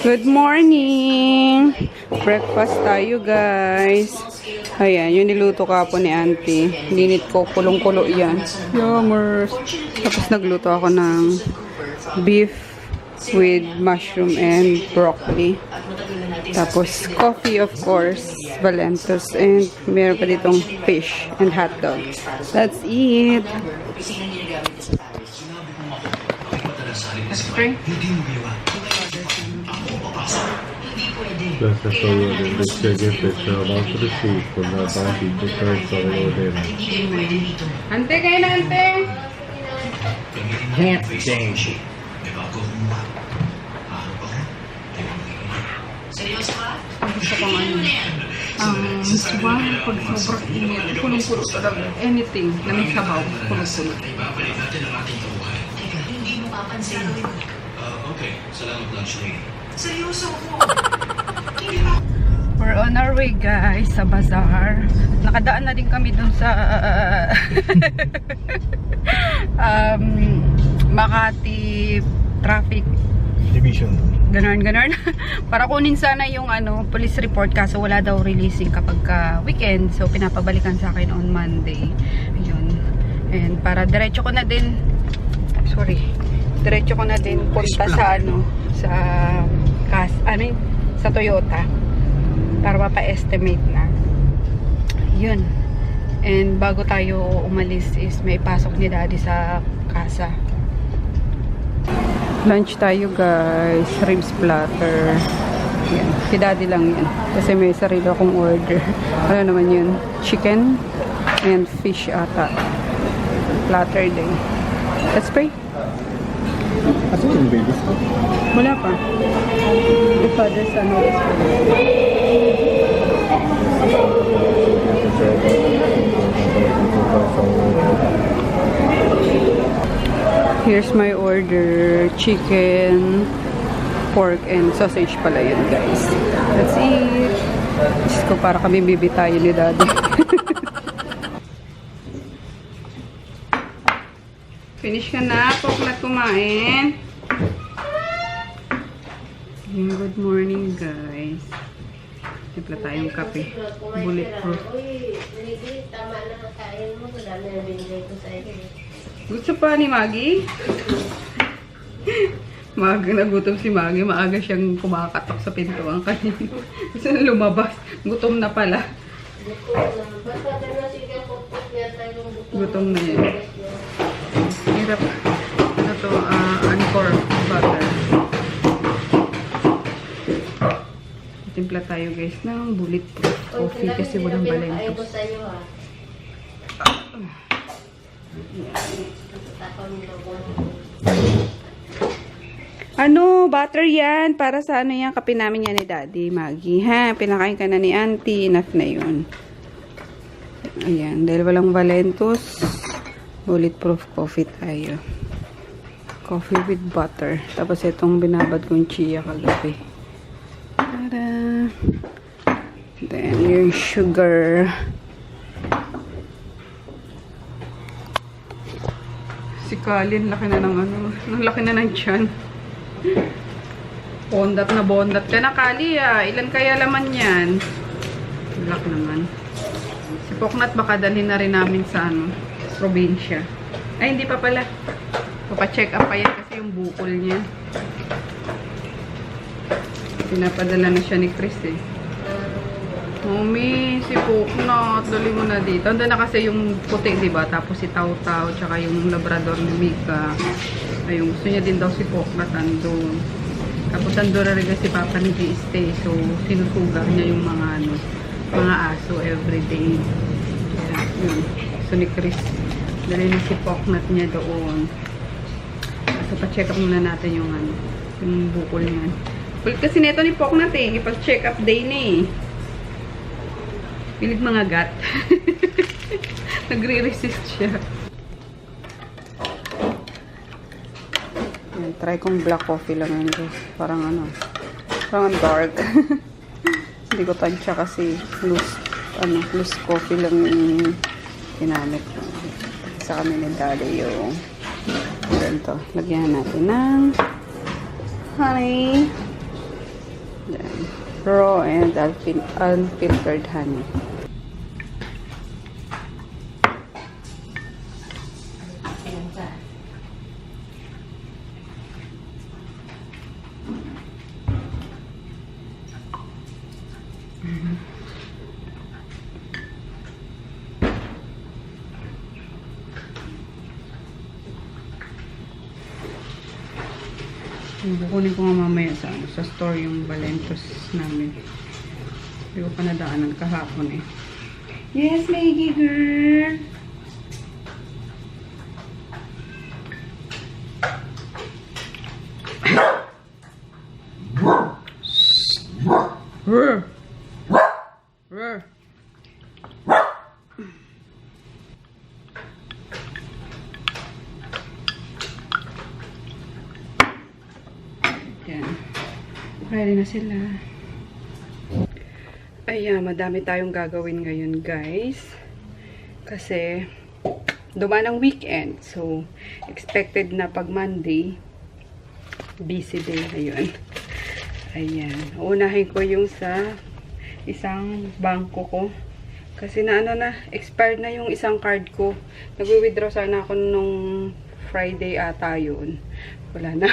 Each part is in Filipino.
Good morning! Breakfast tayo, guys. Ayan, yung niluto ka po ni auntie. Linit ko, kulong-kulo yan. Yummers! Tapos nagluto ako ng beef with mushroom and broccoli. Tapos coffee, of course, Valentos, and meron pa ditong fish and hot dog. That's it! Okay. Let's show you the chicken fish about the soup from the body the first solo dinner. Ante, kayo na, ante! Can't change. Gusto kong suwan, pag sobrang init, kulong-kulo talaga. Anything na may sabaw, kulong-kulo. Okay, salamat lang, Sheree. Seryoso ko. We're on our way, guys, sa bazaar. Nakadaan na din kami dun sa Makati Traffic Division. Ganon. Para kunin sana yung police report, kaso wala daw releasing kapag weekend. So, pinapabalikan sa akin on Monday. Ayun. And para diretso ko na din punta sa sa Toyota para mapa-estimate na. Yun. And bago tayo umalis is may pasok ni Daddy sa casa. Lunch tayo, guys. Ribs platter. Yan. Si Daddy lang yan. Kasi may sarili akong order. Ano naman yun? Chicken and fish ata. Platter day. Let's pray. Kasi yung babies ko. Wala pa. The Father, Son, Holy Spirit. Here's my order. Chicken, pork, and sausage pala yun, guys. That's it. Diyos ko, para kami bibitayin ni Daddy. Finish ka na. Poklat kumain. Good morning, guys. Tipla tayong kape. Bulletproof. Tama na kakain mo. Madami na binigay ko sa iyo. Gusto pa ni Maggie? Nagutom si Maggie. Maaga siyang kumakatok sa pintuan kanina. Gusto na lumabas. Gutom na pala. Gutom na yan. Hirap. Ano to? Anchor butter. Timpla tayo, guys, ng bulletproof coffee kasi walang Valentos. Butter yan. Para sa yan, kape namin yan ni Daddy, Maggie. Ha? Pinakain ka na ni Auntie. Enough na yun. Ayan. Dahil walang Valentos, bulletproof coffee tayo. Coffee with butter. Tapos itong binabad kong chia kagabi. Tada! Then, yung sugar. Si Colin, laki na ng laki na ng tiyan. Bondat ka na, Kali, ah. Ilan kaya laman yan? Laki naman. Si Poknat baka dalhin na rin namin sa probinsya. Ay, hindi pa pala. Papacheck up pa yan kasi yung bukol niya. Pinapadala na siya ni Chris, eh. Mami, si Poknat, dali mo na dito. Ando na kasi yung puti, diba? Tapos si Tau Tau, tsaka yung Labrador ni Mika. Ayun, gusto niya din daw si Poknat andun. Tapos andun na rin si Papa ni G-Stay. So, sinusuga niya yung mga aso everyday. Kaya, yun. So, ni Chris, dali na si Poknat niya doon. So, pa-check up muna natin yung bukol niya. Kulit kasi neto ni Poknat, eh. Ipag-check up day na, eh. Pilit mga gat. Nagre-resist siya. Ayan, try kong black coffee lang yun, guys. Parang dark. Hindi ko tansya kasi loose coffee lang yung ginamit ko. Sa kami ni Daddy yung ganito. Lagyan natin ng honey. Yan. Raw and unfiltered honey. Kukunin ko nga mamaya sa store yung Valentos namin. Hindi ko pa nadaanan kahapon eh. Yes, Maggie girl! Rrr! Rrr! Yan. Ready na sila. Ayan, madami tayong gagawin ngayon, guys. Kasi, dumaan ang weekend. So, expected na pag Monday, busy day. Ayun. Ayan. Unahin ko yung sa isang bangko ko. Kasi expired na yung isang card ko. Nag-withdraw sana ako nung Friday ata yun. Wala na.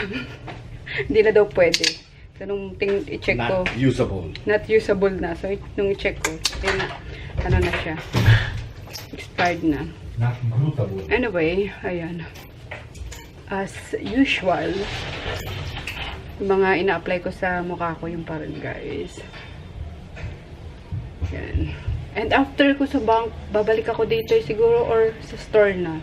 Hindi na daw pwede. So, nung i-check ko. Not usable. Not usable na. So, nung i-check ko, yun na. Ano na siya. Expired na. Not rootable. Anyway, ayan. As usual, yung mga ina-apply ko sa mukha ko yung parang guys. Yan. And after ko sa bank, babalik ako dito siguro or sa store na.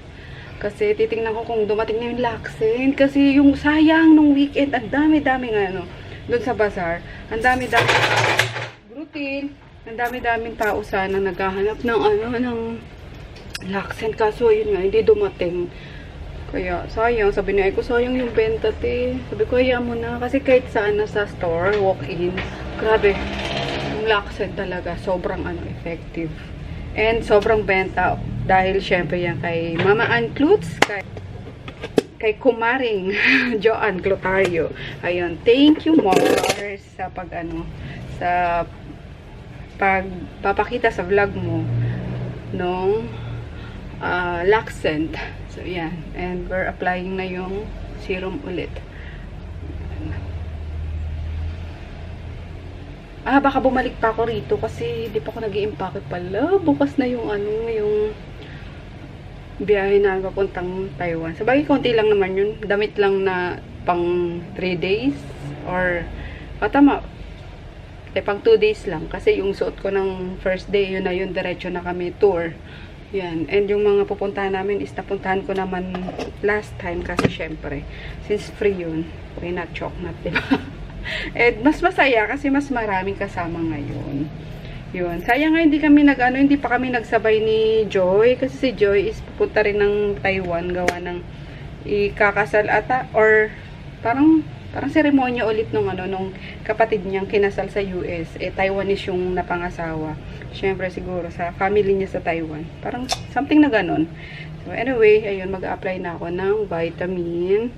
Kasi titingnan ko kung dumating na yung Laxen. Kasi yung sayang nung weekend, ang dami-dami nga doon sa bazaar. Ang dami-dami brutal. Ang dami-daming tao sana naghahanap ng ng Laxen. Kaso yun nga, hindi dumating. Kaya sayang, sabi niya ko, sayang yung benta te. Sabi ko, hayaan mo na. Kasi kahit saan na sa store, walk-in, grabe. Yung Laxen talaga, sobrang effective. And sobrang benta dahil syempre yan kay Mama Ann Klutz, kay Kumaring Joanne Clotario. Ayun, thank you Mars sa sa pagpapakita sa vlog mo nung Laxent. So yan, and we're applying na yung serum ulit. Baka bumalik pa ako rito kasi di pa ako nag-i-impake pala. Bukas na yung yung biyahe na papuntang Taiwan. Sabagay, konti lang naman yun. Damit lang na pang 3 days or tama. Pang 2 days lang kasi yung suot ko ng first day, yun na yun, diretso na kami tour. Yan. And yung mga pupuntahan namin is napuntahan ko naman last time kasi syempre, since free yun, why not chocolate, diba? And mas masaya kasi mas maraming kasama ngayon. Yun. Sayang nga hindi pa kami nagsabay ni Joy kasi si Joy is pupunta rin ng Taiwan gawa ng ikakasal ata or parang seremonya ulit nung kapatid niyang kinasal sa US. Taiwanese yung napangasawa. Syempre siguro sa family niya sa Taiwan. Parang something na ganon. So anyway, ayun, mag-apply na ako ng vitamin.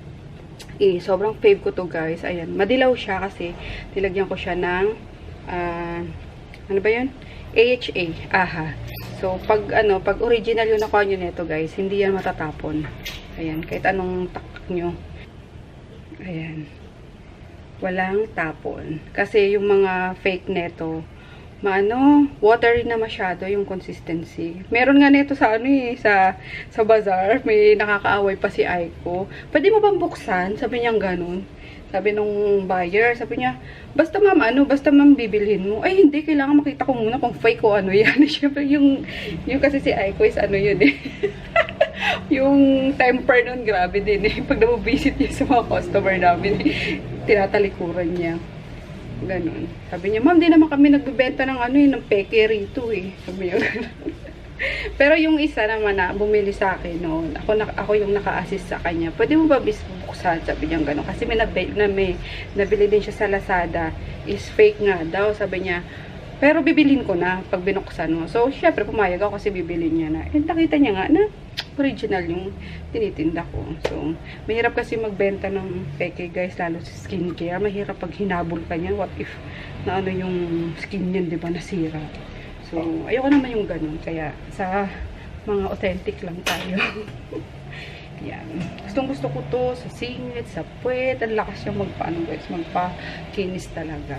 Sobrang fave ko to guys. Ayan, madilaw siya kasi nilagyan ko siya ng ano ba yun? AHA. Aha. So, pag original yung nakuha nyo nito guys, hindi yan matatapon. Ayan, kahit anong taktak nyo. Ayan. Walang tapon. Kasi yung mga fake neto, watery na masyado yung consistency. Meron nga nito sa sa bazaar, may nakakaaway pa si Aiko. Pwede mo bang buksan? Sabi niya ganun. Sabi nung buyer, sabi niya, basta ma'am bibilhin mo. Ay, hindi, kailangan makita ko muna kung fake o yan. Siyempre, yung kasi si Aiko is yun eh. Yung temper nun, grabe din eh. Pag nabubisit niya sa mga customer namin, tinatalikuran niya. Ganun. Sabi niya, ma'am, di naman kami nagbebenta ng ng peke rito eh. Sabi niya ganun. Pero yung isa naman na bumili sa akin noon, ako yung naka-assist sa kanya. Pwede mo ba buksan? Sabi niya ganun. Kasi may nabili din siya sa Lazada. Is fake nga daw. Sabi niya, pero bibilin ko na pag binuksan mo. So, syempre, pumayag ako kasi bibilin niya na. And nakita niya nga na original yung tinitinda ko. So, mahirap kasi magbenta ng peke guys, lalo sa skincare. Mahirap pag hinabol ka niya. What if na ano yung skin niyan, di ba, nasira. So, ayoko naman yung ganun. Kaya, sa mga authentic lang tayo. Yan. Gustong gusto ko to sa singit, sa puwet. Ang lakas yung magpaano guys, magpakinis talaga.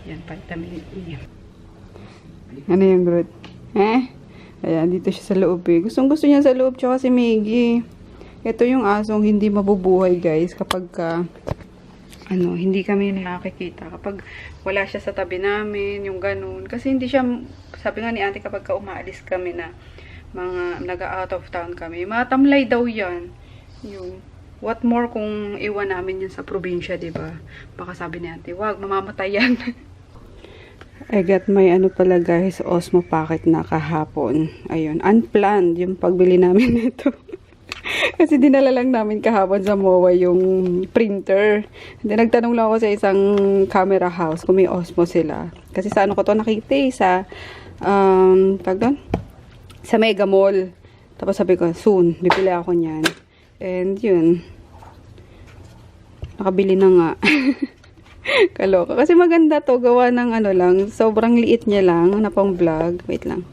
Yan, vitamin E. Ano yung Groot? Ayan, dito siya sa loob eh. Gustong gusto niya sa loob, tsaka si Miggy. Ito yung asong hindi mabubuhay guys kapag hindi kami nakikita. Kapag wala siya sa tabi namin, yung ganun. Kasi hindi siya, sabi nga ni ate kapag umaalis kami na mga naga-out of town kami, matamlay daw yan. Yung, what more kung iwan namin yan sa probinsya, diba? Baka sabi ni ate, wag, mamamatay yan. I got my pala guys, Osmo packet na kahapon. Ayun, unplanned yung pagbili namin nito. Kasi dinala lang namin kahapon sa MOA yung printer. Then nagtanong lang ako sa isang camera house kung may Osmo sila. Kasi sa ko to nakita sa tag doon? Sa Mega Mall. Tapos sabi ko, soon, bibili ako niyan. And yun, nakabili na nga. Kaloka. Kasi maganda to, gawa ng lang, sobrang liit niya lang, na pang vlog. Wait lang.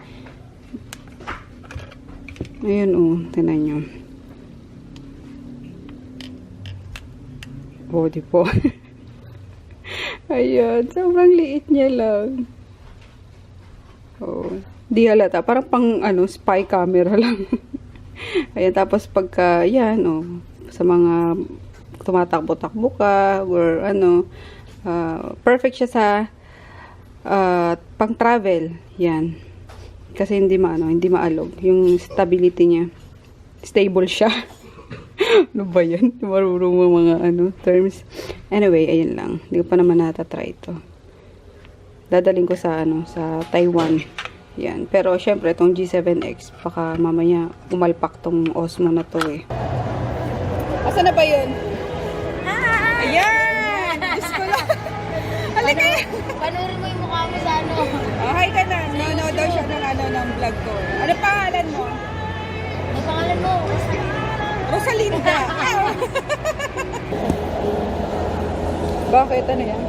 Ayun tinan nyo. Body po. Ayan, sobrang liit niya lang. Di halata. Parang pang, spy camera lang. Ayan, tapos pagka, yan, sa mga tumatakbo-takbo ka, or perfect siya sa pang-travel. Yan. Kasi hindi maalog. Yung stability niya. Stable siya. Ano ba yan? Marurong mga terms. Anyway, ayun lang. Hindi ko pa naman natatry ito. Dadaling ko sa sa Taiwan. Yan. Pero syempre itong G7X baka mamaya umalpak tong Osmo na to eh. Asa na ba yun? Ayan! Diyos ko lang. Halika! Panurin mo yung mukha mo sa Hi ka na. No daw siya ng vlog ko. Ano pangalan mo? Ano pangalan mo? Rosalinda. Bakit? Ano yan?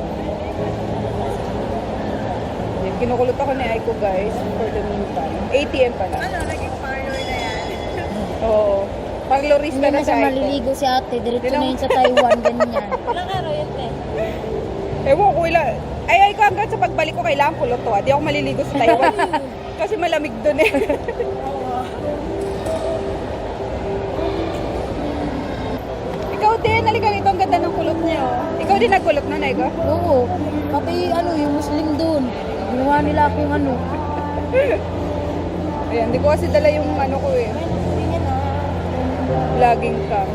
Yan, kinukulot ako ni Aiko guys for the meantime. ATM pala. Naging parlor na yan? Oo. Panglorista Hindi na na siya sa Aiko. maliligo si ate. Diretso na yun sa Taiwan. Ganyan. Ilang araw yun, te? Ewan ko Ay, ko hanggang sa pagbalik ko kailangan kulot to. Di ako maliligo sa Taiwan. Kasi malamig dun eh. Ikaw din, halika rito. Ang ganda ng kulot niya Ikaw din nagkulot nun, Ego? Oo. Pati yung Muslim doon. Ginawa nila akong Ayan, di ko kasi dala yung ko eh. Vlogging cam.